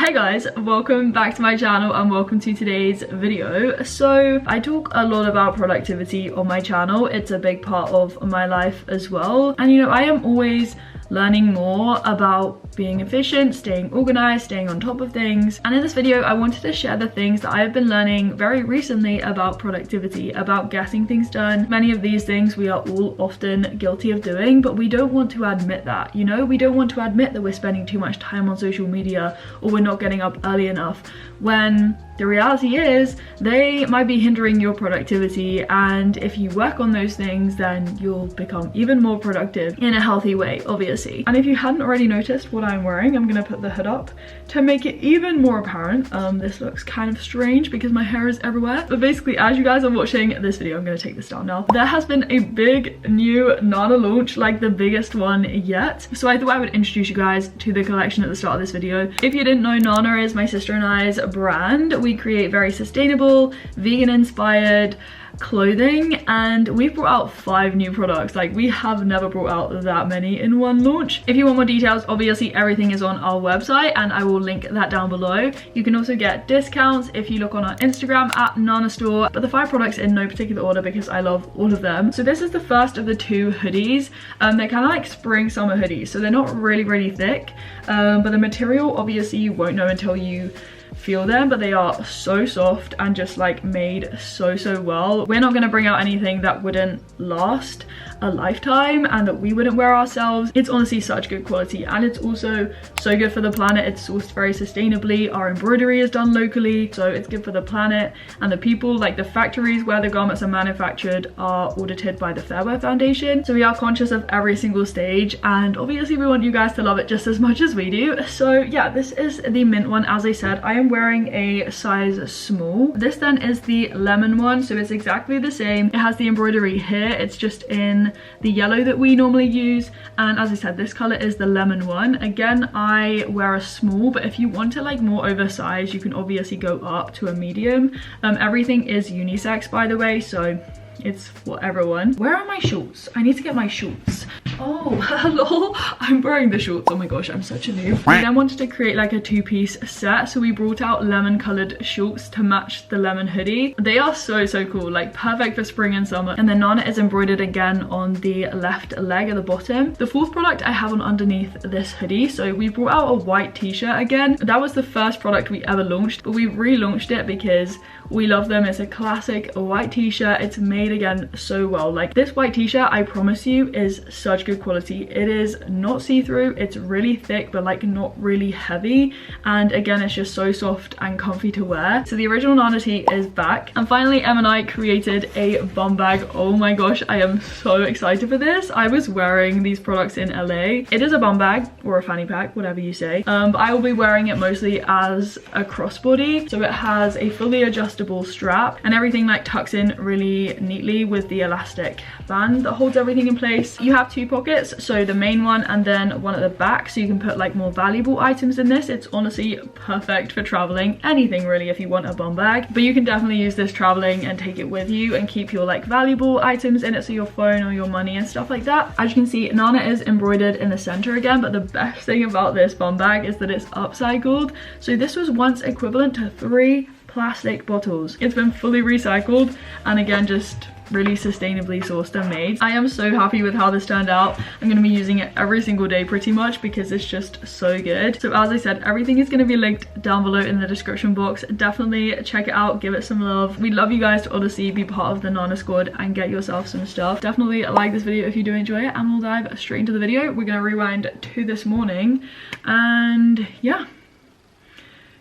Hey guys, welcome back to my channel and welcome to today's video. So I talk a lot about productivity on my channel. It's a big part of my life as well, and you know, I am always learning more about being efficient, staying organized, staying on top of things. And in this video, I wanted to share the things that I have been learning very recently about productivity, about getting things done. Many of these things we are all often guilty of doing, but we don't want to admit that, you know? We don't want to admit that we're spending too much time on social media or we're not getting up early enough, when the reality is they might be hindering your productivity, and if you work on those things, then you'll become even more productive in a healthy way, obviously. And if you hadn't already noticed what I'm wearing, I'm gonna put the hood up to make it even more apparent. This looks kind of strange because my hair is everywhere, but basically as you guys are watching this video, I'm gonna take this down now. There has been a big new Nana launch, like the biggest one yet, so I thought I would introduce you guys to the collection at the start of this video. If you didn't know, Nana is my sister and I's brand. We create very sustainable, vegan inspired clothing, and we've brought out 5 new products. Like, we have never brought out that many in one launch. If you want more details, obviously everything is on our website and I will link that down below. You can also get discounts if you look on our Instagram at Nana Store, but the 5 products in no particular order because I love all of them. So this is the first of the 2 hoodies. They're kind of like spring summer hoodies, so they're not really thick, but the material obviously you won't know until you feel them, but they are so soft and just like made so well. We're not going to bring out anything that wouldn't last a lifetime and that we wouldn't wear ourselves. It's honestly such good quality, and it's also so good for the planet. It's sourced very sustainably. Our embroidery is done locally, so it's good for the planet and the people. Like, the factories where the garments are manufactured are audited by the Fair Wear Foundation, so we are conscious of every single stage, and obviously we want you guys to love it just as much as we do. So yeah, this is the mint one. As I said, I am wearing a size small. This then is the lemon one, so it's exactly the same. It has the embroidery here, it's just in the yellow that we normally use, and as I said, this color is the lemon one. Again, I wear a small, but if you want it like more oversized, you can obviously go up to a medium. Everything is unisex, by the way, so it's for everyone. Where are my shorts? I need to get my shorts. Oh, hello. I'm wearing the shorts. Oh my gosh, I'm such a noob. We then wanted to create like a 2-piece set, so we brought out lemon colored shorts to match the lemon hoodie. They are so cool, like perfect for spring and summer. And then Nana is embroidered again on the left leg at the bottom. The 4th product I have on underneath this hoodie. So we brought out a white t-shirt again. That was the first product we ever launched, but we relaunched it because we love them. It's a classic white t-shirt. It's made again so well. Like, this white t-shirt, I promise you, is such good quality. It is not see-through, it's really thick but like not really heavy, and again, it's just so soft and comfy to wear. So the original Nana tee is back. And finally, Em and I created a bum bag. Oh my gosh, I am so excited for this. I was wearing these products in LA. It is a bum bag or a fanny pack, whatever you say, but I will be wearing it mostly as a crossbody. So it has a fully adjustable strap, and everything like tucks in really neatly with the elastic band that holds everything in place. You have 2 pockets, so the main one and then one at the back, so you can put like more valuable items in this. It's honestly perfect for traveling, anything really, if you want a bum bag, but you can definitely use this traveling and take it with you and keep your like valuable items in it, so your phone or your money and stuff like that. As you can see, Nana is embroidered in the center again, but the best thing about this bum bag is that it's upcycled. So this was once equivalent to 3 plastic bottles. It's been fully recycled, and again, just really sustainably sourced and made. I am so happy with how this turned out. I'm going to be using it every single day pretty much because it's just so good. So as I said, everything is going to be linked down below in the description box. Definitely check it out, give it some love. We'd love you guys to honestly be part of the Nana squad and get yourself some stuff. Definitely like this video if you do enjoy it, and we'll dive straight into the video. We're going to rewind to this morning and yeah,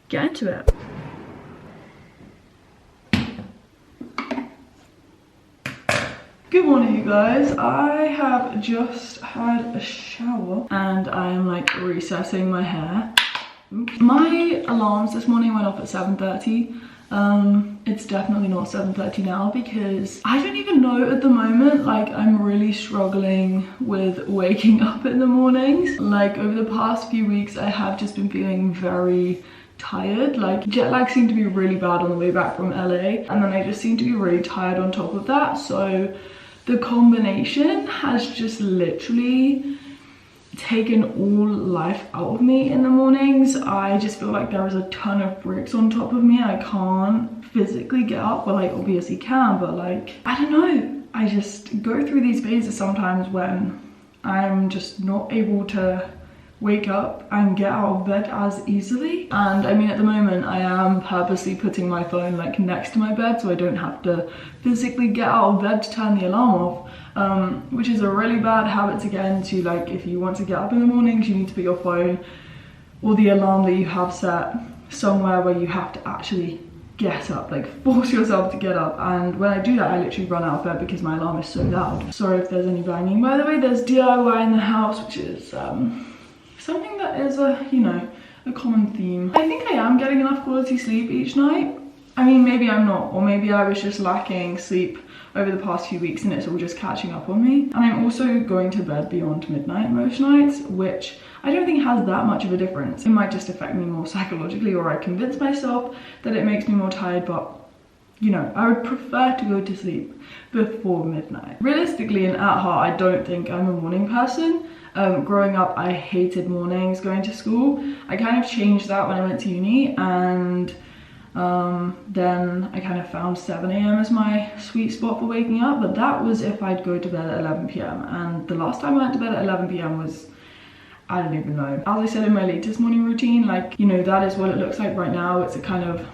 get into it. Good morning, you guys. I have just had a shower and I am like resetting my hair. Oops. My alarms this morning went off at 7:30. It's definitely not 7:30 now because I don't even know at the moment. Like, I'm really struggling with waking up in the mornings. Like, over the past few weeks, I have just been feeling very tired. Like, jet lag seemed to be really bad on the way back from LA, and then I just seem to be really tired on top of that. So the combination has just literally taken all life out of me in the mornings. I just feel like there is a ton of bricks on top of me. I can't physically get up. Well, I obviously can, but like, I don't know. I just go through these phases sometimes when I'm just not able to wake up and get out of bed as easily. And I mean, at the moment I am purposely putting my phone like next to my bed so I don't have to physically get out of bed to turn the alarm off, which is a really bad habit to get into. Like, if you want to get up in the mornings, you need to put your phone or the alarm that you have set somewhere where you have to actually get up, like force yourself to get up. And when I do that, I literally run out of bed because my alarm is so loud. Sorry if there's any banging. By the way, there's DIY in the house, which is something that is a common theme. I think I am getting enough quality sleep each night. I mean, maybe I'm not, or maybe I was just lacking sleep over the past few weeks and it's all just catching up on me. And I'm also going to bed beyond midnight most nights, which I don't think has that much of a difference. It might just affect me more psychologically, or I convince myself that it makes me more tired, but you know, I would prefer to go to sleep before midnight. Realistically and at heart, I don't think I'm a morning person. Growing up, I hated mornings going to school. I kind of changed that when I went to uni, and then I kind of found 7 AM as my sweet spot for waking up, but that was if I'd go to bed at 11 PM. And the last time I went to bed at 11 PM was, I don't even know. As I said in my latest morning routine, like, you know, that is what it looks like right now. It's a kind of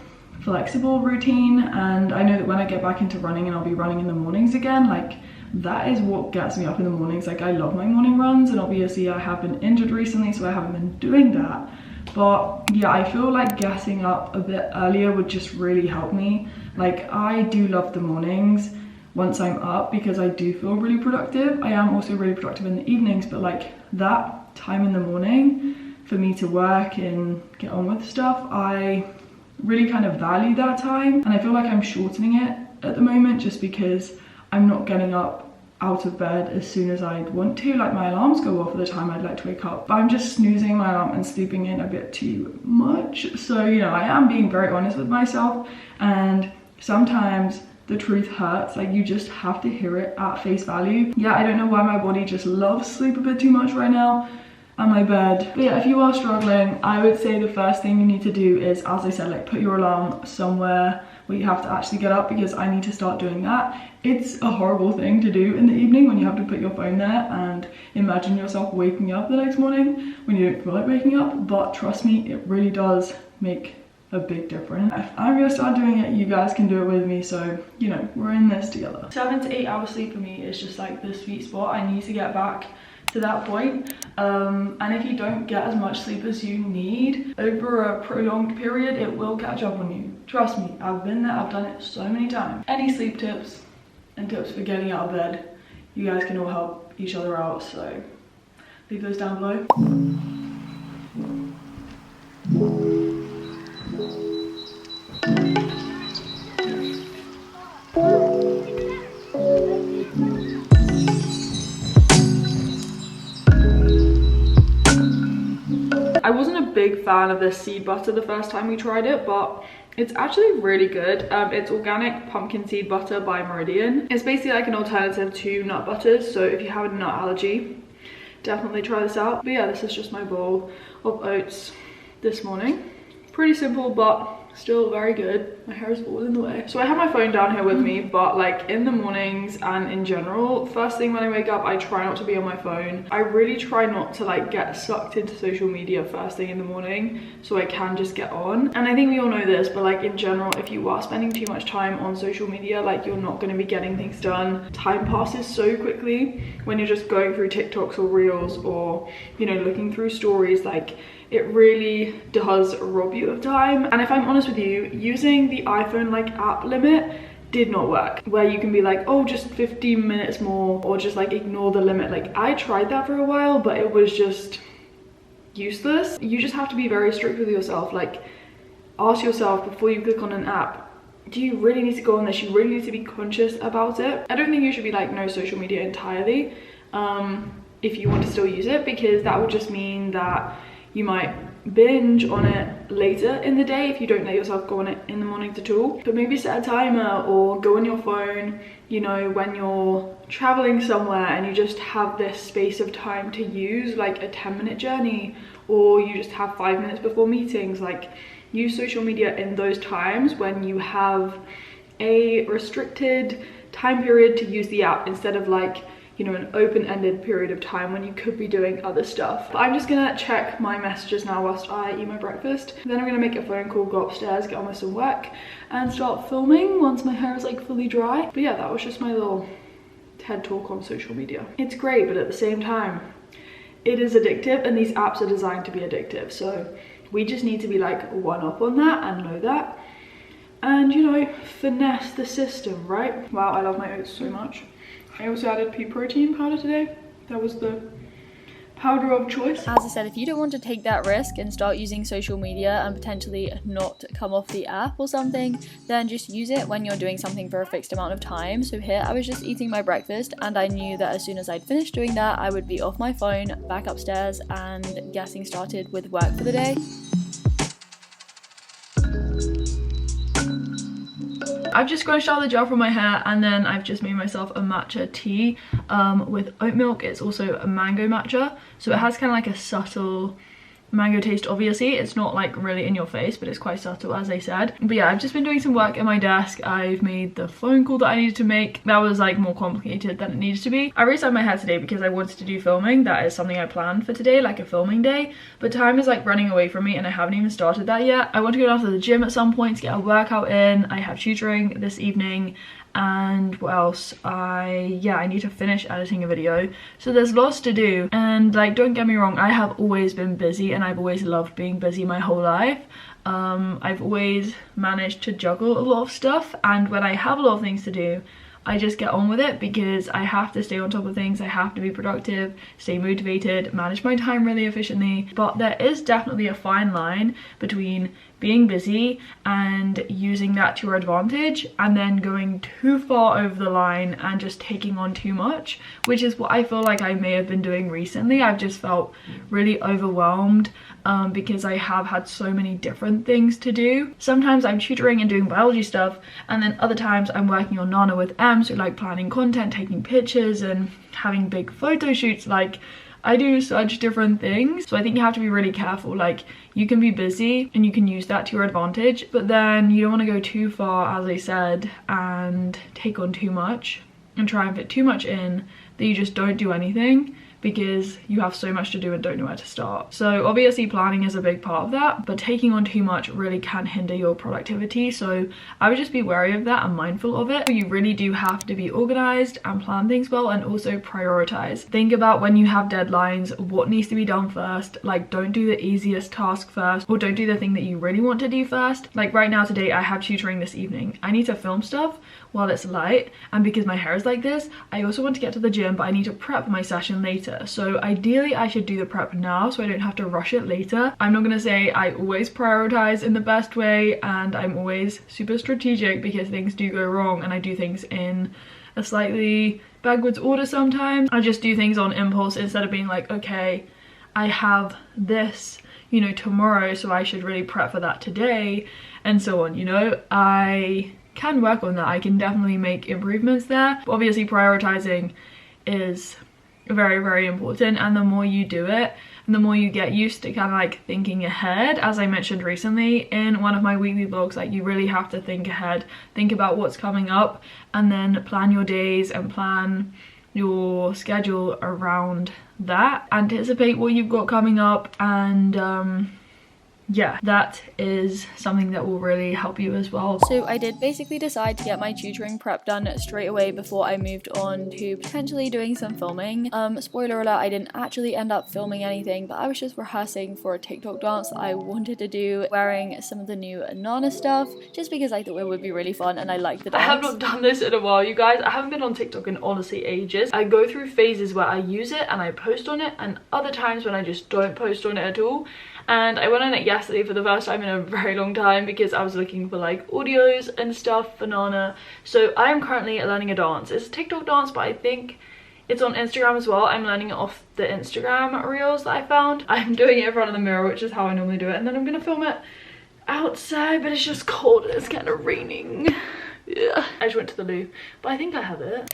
flexible routine, and I know that when I get back into running and I'll be running in the mornings again, like, that is what gets me up in the mornings. Like, I love my morning runs, and obviously I have been injured recently, so I haven't been doing that. But yeah, I feel like getting up a bit earlier would just really help me. Like, I do love the mornings once I'm up because I do feel really productive. I am also really productive in the evenings, but like that time in the morning for me to work and get on with stuff, I really kind of value that time. And I feel like I'm shortening it at the moment just because I'm not getting up out of bed as soon as I'd want to. Like, my alarms go off at the time I'd like to wake up, but I'm just snoozing my alarm and sleeping in a bit too much. So, you know, I am being very honest with myself, and sometimes the truth hurts. Like, you just have to hear it at face value. Yeah, I don't know why my body just loves sleep a bit too much right now and my bed. But yeah, if you are struggling, I would say the first thing you need to do is, as I said, like, put your alarm somewhere where you have to actually get up, because I need to start doing that. It's a horrible thing to do in the evening when you have to put your phone there and imagine yourself waking up the next morning when you don't feel like waking up, but trust me, it really does make a big difference. If I'm gonna start doing it, you guys can do it with me, so you know, we're in this together. 7 to 8 hours sleep for me is just like the sweet spot. I need to get back to that point, and if you don't get as much sleep as you need over a prolonged period, it will catch up on you. Trust me, I've been there, I've done it so many times. Any sleep tips and tips for getting out of bed, you guys can all help each other out, so leave those down below. I wasn't a big fan of this seed butter the first time we tried it, but it's actually really good. It's organic pumpkin seed butter by Meridian. It's basically like an alternative to nut butters, so if you have a nut allergy, definitely try this out. But yeah, this is just my bowl of oats this morning. Pretty simple, but still very good. My hair is all in the way. So I have my phone down here with me, but like in the mornings and in general, first thing when I wake up, I try not to be on my phone. I really try not to like get sucked into social media first thing in the morning, so I can just get on. And I think we all know this, but like in general, if you are spending too much time on social media, like you're not going to be getting things done. Time passes so quickly when you're just going through TikToks or Reels, or, you know, looking through stories. Like, it really does rob you of time. And if I'm honest with you, using the iPhone like app limit did not work, where you can be like, oh, just 15 minutes more, or just like ignore the limit. Like, I tried that for a while, but it was just useless. You just have to be very strict with yourself. Like, ask yourself before you click on an app, do you really need to go on this? You really need to be conscious about it. I don't think you should be like no social media entirely if you want to still use it, because that would just mean that you might binge on it later in the day if you don't let yourself go on it in the mornings at all. But maybe set a timer or go on your phone, you know, when you're traveling somewhere and you just have this space of time to use, like a 10-minute journey, or you just have 5 minutes before meetings. Like, use social media in those times when you have a restricted time period to use the app, instead of like, you know, an open-ended period of time when you could be doing other stuff. But I'm just gonna check my messages now whilst I eat my breakfast. Then I'm gonna make a phone call, go upstairs, get on with some work, and start filming once my hair is like fully dry. But yeah, that was just my little TED talk on social media. It's great, but at the same time, it is addictive, and these apps are designed to be addictive. So we just need to be like one up on that and know that. And, you know, finesse the system, right? Wow, I love my oats so much. I also added pea protein powder today. That was the powder of choice. As I said, if you don't want to take that risk and start using social media and potentially not come off the app or something, then just use it when you're doing something for a fixed amount of time. So here I was just eating my breakfast, and I knew that as soon as I'd finished doing that, I would be off my phone, back upstairs, and getting started with work for the day. I've just scrunched out the gel from my hair, and then I've just made myself a matcha tea with oat milk. It's also a mango matcha, so it has kind of like a subtle mango taste. Obviously it's not like really in your face, but it's quite subtle, as I said. But yeah, I've just been doing some work at my desk. I've made the phone call that I needed to make. That was like more complicated than it needed to be. I restarted my hair today because I wanted to do filming. That is something I planned for today, like a filming day, but time is like running away from me and I haven't even started that yet. I want to go down to the gym at some point to get a workout in. I have tutoring this evening, and what else? I need to finish editing a video. So there's lots to do, and like, don't get me wrong, I have always been busy and I've always loved being busy my whole life. I've always managed to juggle a lot of stuff, and when I have a lot of things to do, I just get on with it because I have to stay on top of things. I have to be productive, stay motivated, manage my time really efficiently. But there is definitely a fine line between being busy and using that to your advantage, and then going too far over the line and just taking on too much, which is what I feel like I may have been doing recently. I've just felt really overwhelmed because I have had so many different things to do. Sometimes I'm tutoring and doing biology stuff, and then other times I'm working on Nana with Em, so like planning content, taking pictures, and having big photo shoots. Like, I do such different things, so I think you have to be really careful. Like, you can be busy and you can use that to your advantage, but then you don't want to go too far, as I said, and take on too much and try and fit too much in that you just don't do anything because you have so much to do and don't know where to start. So obviously planning is a big part of that, but taking on too much really can hinder your productivity. So I would just be wary of that and mindful of it. You really do have to be organized and plan things well, and also prioritize. Think about when you have deadlines, what needs to be done first. Like, don't do the easiest task first, or don't do the thing that you really want to do first. Like right now today, I have tutoring this evening. I need to film stuff while it's light, and because my hair is like this, I also want to get to the gym, but I need to prep my session later. So ideally I should do the prep now so I don't have to rush it later. I'm not gonna say I always prioritize in the best way and I'm always super strategic, because things do go wrong and I do things in a slightly backwards order sometimes. I just do things on impulse instead of being like, okay, I have this, you know, tomorrow, so I should really prep for that today, and so on. You know, I can work on that. I can definitely make improvements there, but obviously prioritizing is very, very important, and the more you do it and the more you get used to kind of like thinking ahead, as I mentioned recently in one of my weekly vlogs, like you really have to think ahead, think about what's coming up, and then plan your days and plan your schedule around that. Anticipate what you've got coming up, and yeah, that is something that will really help you as well. So I did basically decide to get my tutoring prep done straight away before I moved on to potentially doing some filming. Spoiler alert, I didn't actually end up filming anything, but I was just rehearsing for a TikTok dance that I wanted to do, wearing some of the new Nana stuff, just because I thought it would be really fun and I liked the dance. I have not done this in a while, you guys. I haven't been on TikTok in honestly ages. I go through phases where I use it and I post on it, and other times when I just don't post on it at all. And I went on it yesterday for the first time in a very long time because I was looking for like audios and stuff for Nana. So I am currently learning a dance. It's a TikTok dance, but I think It's on Instagram as well. I'm learning it off the Instagram reels that I found. I'm doing it in front of the mirror, which is how I normally do it, and then I'm gonna film it outside, but it's just cold and it's kind of raining. Yeah. I just went to the loo, but I think I have it.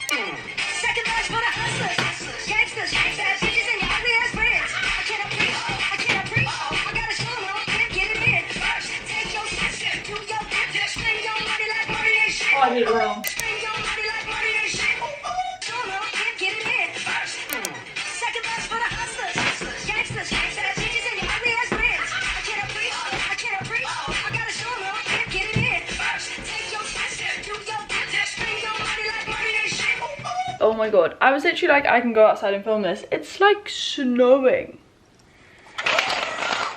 Oh, I did it wrong. Oh my god, I was literally like, I can go outside and film this. It's like snowing.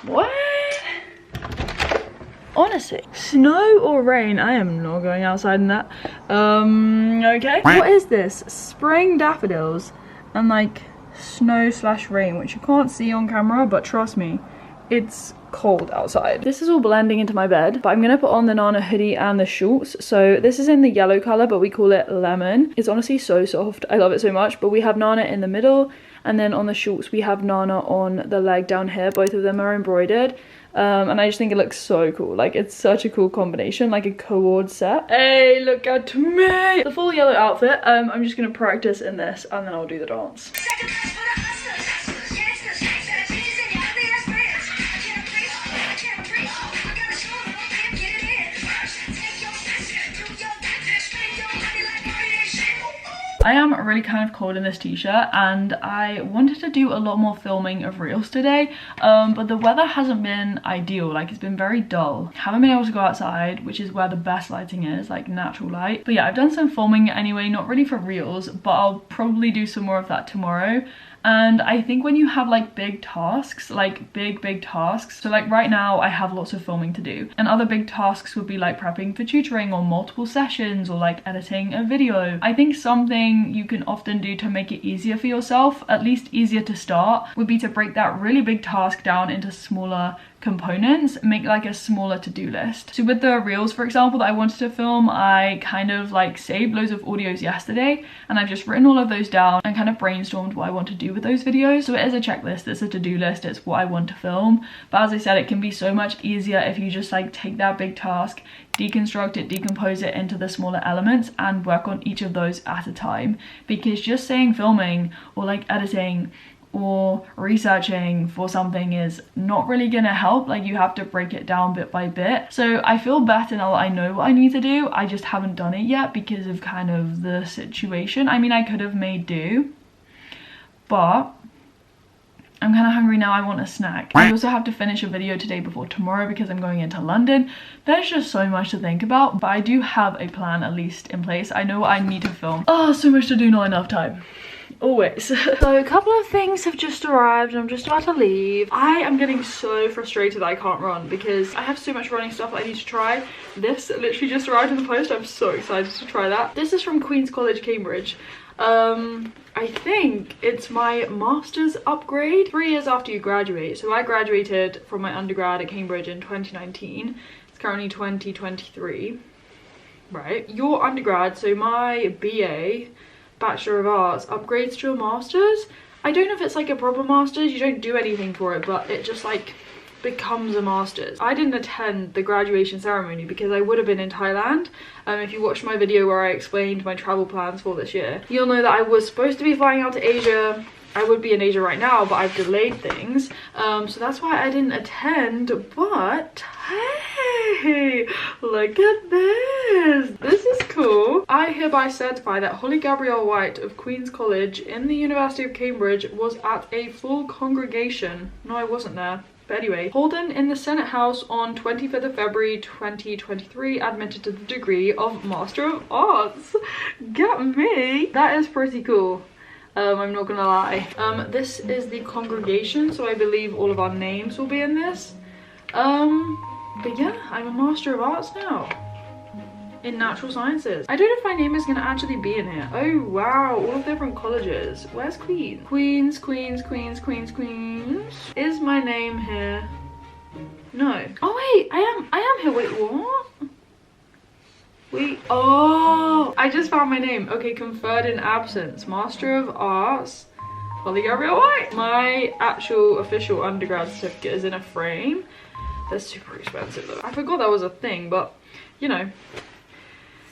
What? Honestly, snow or rain, I am not going outside in that. Okay. What is this? Spring daffodils and like snow/rain, which you can't see on camera, but trust me, it's cold outside. This is all blending into my bed, but I'm gonna put on the Nana hoodie and the shorts. So this is in the yellow color, but we call it lemon. It's honestly so soft. I love it so much. But we have Nana in the middle, and then on the shorts we have Nana on the leg down here. Both of them are embroidered. And I just think it looks so cool. Like, it's such a cool combination, like a co-ord set. Hey, look at me! The full yellow outfit. I'm just gonna practice in this, and then I'll do the dance. I am really kind of cold in this t-shirt, and I wanted to do a lot more filming of reels today, but the weather hasn't been ideal. Like, it's been very dull. Haven't been able to go outside, which is where the best lighting is, like natural light. But yeah, I've done some filming anyway, not really for reels, but I'll probably do some more of that tomorrow. And I think when you have like big tasks, like big tasks, so like right now I have lots of filming to do, and other big tasks would be like prepping for tutoring or multiple sessions or like editing a video. I think something you can often do to make it easier for yourself, at least easier to start, would be to break that really big task down into smaller components, make like a smaller to-do list. So with the reels, for example, that I wanted to film, I kind of like saved loads of audios yesterday, and I've just written all of those down and kind of brainstormed what I want to do with those videos. So it is a checklist, it's a to-do list, it's what I want to film. But as I said, it can be so much easier if you just like take that big task, deconstruct it, decompose it into the smaller elements, and work on each of those at a time. Because just saying filming or like editing or researching for something is not really gonna help. Like, you have to break it down bit by bit. So I feel better now that I know what I need to do. I just haven't done it yet because of kind of the situation. I mean, I could have made do, but I'm kind of hungry now. I want a snack. I also have to finish a video today before tomorrow because I'm going into London. There's just so much to think about, but I do have a plan at least in place. I know what I need to film. Oh, so much to do, not enough time. Always. So a couple of things have just arrived and I'm just about to leave. I am getting so frustrated that I can't run because I have so much running stuff that I need to try. This literally just arrived in the post. I'm so excited to try that. This is from Queen's College, Cambridge. I think it's my master's upgrade 3 years after you graduate. So I graduated from my undergrad at Cambridge in 2019. It's currently 2023, right? Your undergrad, so my BA, Bachelor of Arts, upgrades to a master's. I don't know if it's like a proper master's, you don't do anything for it, but it just like becomes a master's. I didn't attend the graduation ceremony because I would have been in Thailand. If you watched my video where I explained my travel plans for this year, you'll know that I was supposed to be flying out to Asia. I would be in Asia right now, but I've delayed things. So that's why I didn't attend, but hey, look at this. This is cool. I hereby certify that Holly Gabrielle White of Queen's College in the University of Cambridge was at a full congregation. No, I wasn't there. But anyway, Holden in the Senate House on 25th of February 2023, admitted to the degree of Master of Arts. Get me. That is pretty cool. I'm not gonna lie. This is the congregation, so I believe all of our names will be in this. But yeah, I'm a Master of Arts now in natural sciences. I don't know if my name is gonna actually be in here. Oh wow, all of different colleges. Where's Queen? Queens. Is my name here? No. Oh wait, I am here. Wait, what? Wait, oh, I just found my name. Okay, conferred in absence. Master of Arts, Holly Gabrielle White. My actual official undergrad certificate is in a frame. They're super expensive though. I forgot that was a thing, but you know,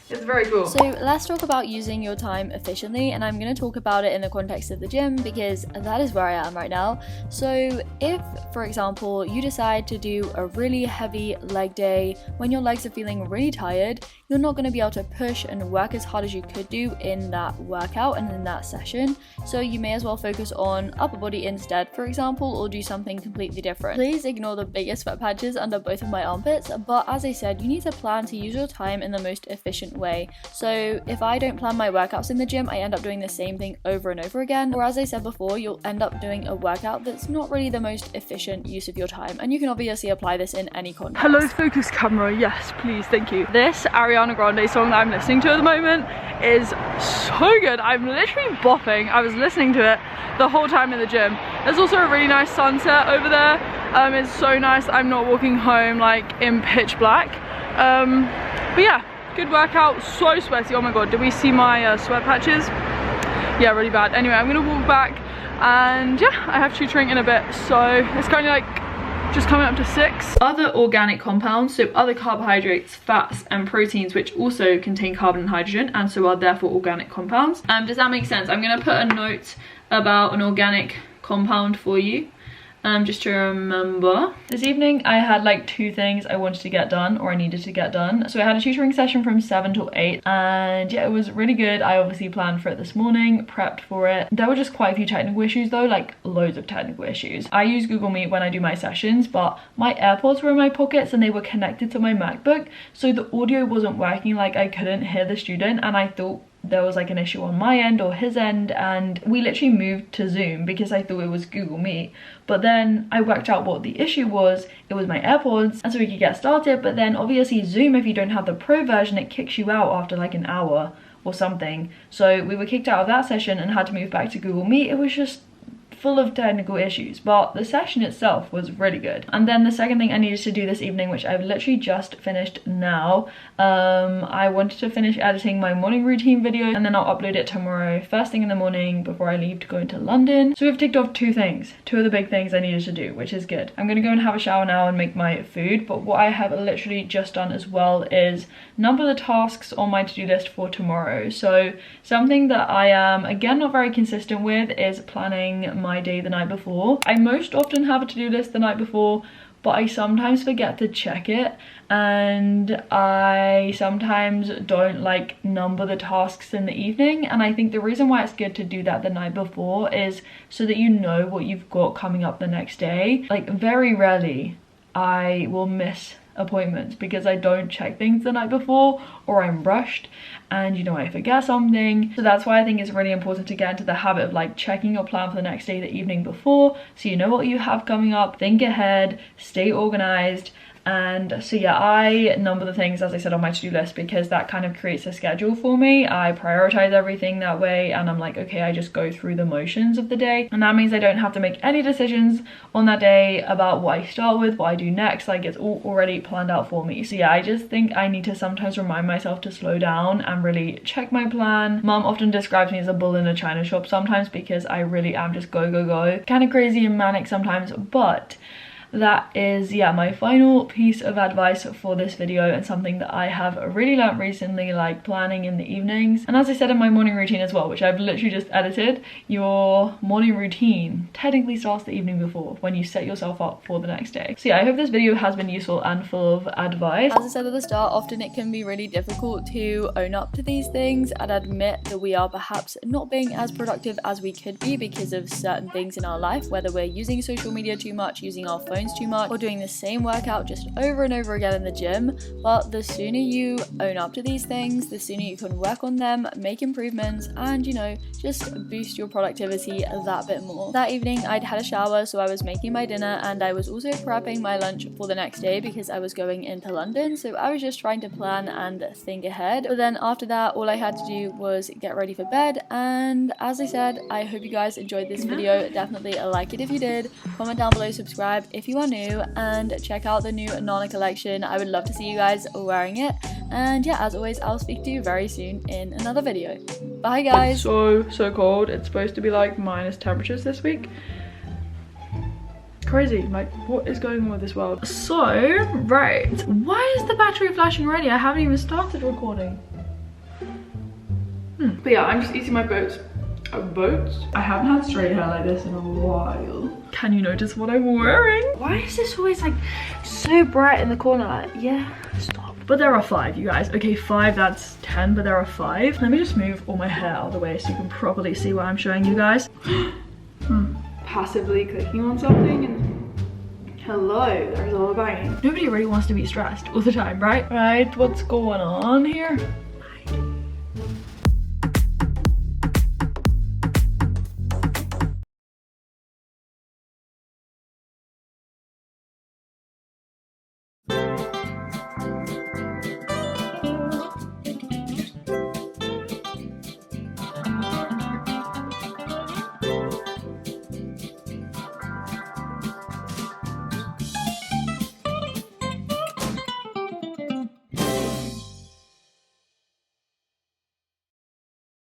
it's very cool. So let's talk about using your time efficiently, and I'm going to talk about it in the context of the gym because that is where I am right now. So if, for example, you decide to do a really heavy leg day when your legs are feeling really tired, you're not going to be able to push and work as hard as you could do in that workout and in that session. So you may as well focus on upper body instead, for example, or do something completely different. Please ignore the biggest sweat patches under both of my armpits, but as I said, you need to plan to use your time in the most efficient way. So if I don't plan my workouts in the gym, I end up doing the same thing over and over again, or as I said before, you'll end up doing a workout that's not really the most efficient use of your time, and you can obviously apply this in any context. Hello focus camera, yes please, thank you. This Ariana Grande song that I'm listening to at the moment is so good. I'm literally bopping. I was listening to it the whole time in the gym. There's also a really nice sunset over there. It's so nice. I'm not walking home like in pitch black. But yeah, good workout. So sweaty. Oh my god, did we see my sweat patches? Yeah, really bad. Anyway, I'm gonna walk back and yeah, I have tutoring in a bit, so it's kind of like just coming up to 6. Other organic compounds, so other carbohydrates, fats and proteins which also contain carbon and hydrogen and so are therefore organic compounds. Does that make sense? I'm going to put a note about an organic compound for you. Just to remember. This evening I had like 2 things I wanted to get done, or I needed to get done. So I had a tutoring session from 7 till 8 and yeah, it was really good. I obviously planned for it this morning, prepped for it. There were just quite a few technical issues though, like loads of technical issues. I use Google Meet when I do my sessions, but my AirPods were in my pockets and they were connected to my MacBook, so the audio wasn't working, like I couldn't hear the student, and I thought there was like an issue on my end or his end, and we literally moved to Zoom because I thought it was Google Meet. But then I worked out what the issue was. It was my AirPods, and so we could get started. But then obviously Zoom, if you don't have the pro version, it kicks you out after like an hour or something. So we were kicked out of that session and had to move back to Google Meet. It was just full of technical issues, but the session itself was really good. And then the second thing I needed to do this evening, which I've literally just finished now, I wanted to finish editing my morning routine video and then I'll upload it tomorrow first thing in the morning before I leave to go into London. So we've ticked off 2 things, 2 of the big things I needed to do, which is good. I'm gonna go and have a shower now and make my food, but what I have literally just done as well is number the tasks on my to-do list for tomorrow. So something that I am again not very consistent with is planning my day the night before. I most often have a to-do list the night before, but I sometimes forget to check it, and I sometimes don't like number the tasks in the evening. And I think the reason why it's good to do that the night before is so that you know what you've got coming up the next day. Like very rarely I will miss appointments because I don't check things the night before, or I'm rushed and you know I forget something. So that's why I think it's really important to get into the habit of like checking your plan for the next day the evening before, so you know what you have coming up, think ahead, stay organized. And so yeah, I number the things, as I said, on my to-do list because that kind of creates a schedule for me. I prioritize everything that way and I'm like, okay, I just go through the motions of the day, and that means I don't have to make any decisions on that day about what I start with, what I do next. Like it's all already planned out for me. So yeah, I just think I need to sometimes remind myself to slow down and really check my plan. Mom often describes me as a bull in a china shop sometimes because I really am just go go go, kind of crazy and manic sometimes. But that is, yeah, my final piece of advice for this video, and something that I have really learned recently, like planning in the evenings. And as I said in my morning routine as well, which I've literally just edited, your morning routine technically starts the evening before when you set yourself up for the next day. So yeah, I hope this video has been useful and full of advice. As I said at the start, often it can be really difficult to own up to these things and admit that we are perhaps not being as productive as we could be because of certain things in our life, whether we're using social media too much, using our phones too much, or doing the same workout just over and over again in the gym. But the sooner you own up to these things, the sooner you can work on them, make improvements, and you know, just boost your productivity that bit more. That evening I'd had a shower, so I was making my dinner and I was also prepping my lunch for the next day because I was going into London, so I was just trying to plan and think ahead. But then after that, all I had to do was get ready for bed. And as I said, I hope you guys enjoyed this video. Definitely like it if you did, comment down below, subscribe if you you are new and check out the new Nana collection. I would love to see you guys wearing it. And yeah, as always, I'll speak to you very soon in another video. Bye guys. So cold. It's supposed to be like minus temperatures this week. Crazy, like what is going on with this world? So, right, why is the battery flashing already? I haven't even started recording. But yeah, I'm just eating my boats. I haven't had straight hair like this in a while. Can you notice what I'm wearing? Why is this always like so bright in the corner? Like, yeah, stop. But there are 5, you guys. Okay, 5, that's 10, but there are 5. Let me just move all my hair out of the way so you can properly see what I'm showing you guys. Passively clicking on something and hello, there's all the banging. Nobody really wants to be stressed all the time, right? Right, what's going on here?